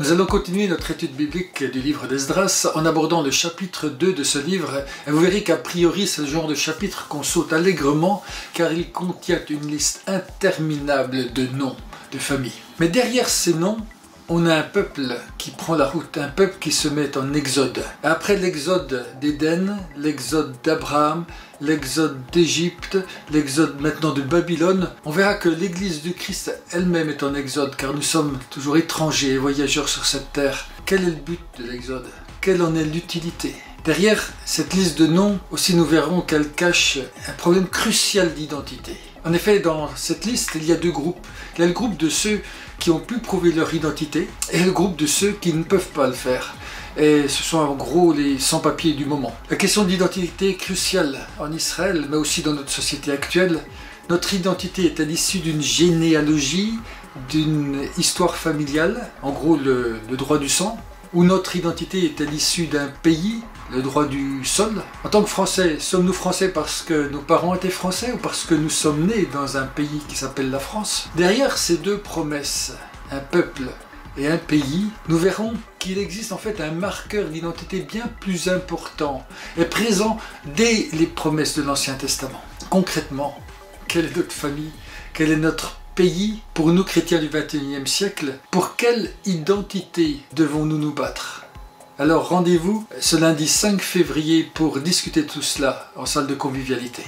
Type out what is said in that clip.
Nous allons continuer notre étude biblique du livre d'Esdras en abordant le chapitre 2 de ce livre. Et vous verrez qu'a priori c'est le genre de chapitre qu'on saute allègrement car il contient une liste interminable de noms de familles. Mais derrière ces noms, on a un peuple qui prend la route, un peuple qui se met en exode. Après l'exode d'Éden, l'exode d'Abraham, l'exode d'Égypte, l'exode maintenant de Babylone, on verra que l'Église du Christ elle-même est en exode car nous sommes toujours étrangers et voyageurs sur cette terre. Quel est le but de l'exode? Quelle en est l'utilité? Derrière cette liste de noms, aussi nous verrons qu'elle cache un problème crucial d'identité. En effet, dans cette liste, il y a deux groupes. Il y a le groupe de ceux qui ont pu prouver leur identité et le groupe de ceux qui ne peuvent pas le faire. Et ce sont en gros les sans-papiers du moment. La question d'identité est cruciale en Israël, mais aussi dans notre société actuelle. Notre identité est à l'issue d'une généalogie, d'une histoire familiale, en gros le droit du sang, ou notre identité est à l'issue d'un pays, le droit du sol. En tant que Français, sommes-nous Français parce que nos parents étaient Français ou parce que nous sommes nés dans un pays qui s'appelle la France? Derrière ces deux promesses, un peuple et un pays, nous verrons qu'il existe en fait un marqueur d'identité bien plus important et présent dès les promesses de l'Ancien Testament. Concrètement, quelle est notre famille? Quel est notre pays pour nous chrétiens du XXIe siècle? Pour quelle identité devons-nous nous battre? Alors rendez-vous ce lundi 5 février pour discuter de tout cela en salle de convivialité.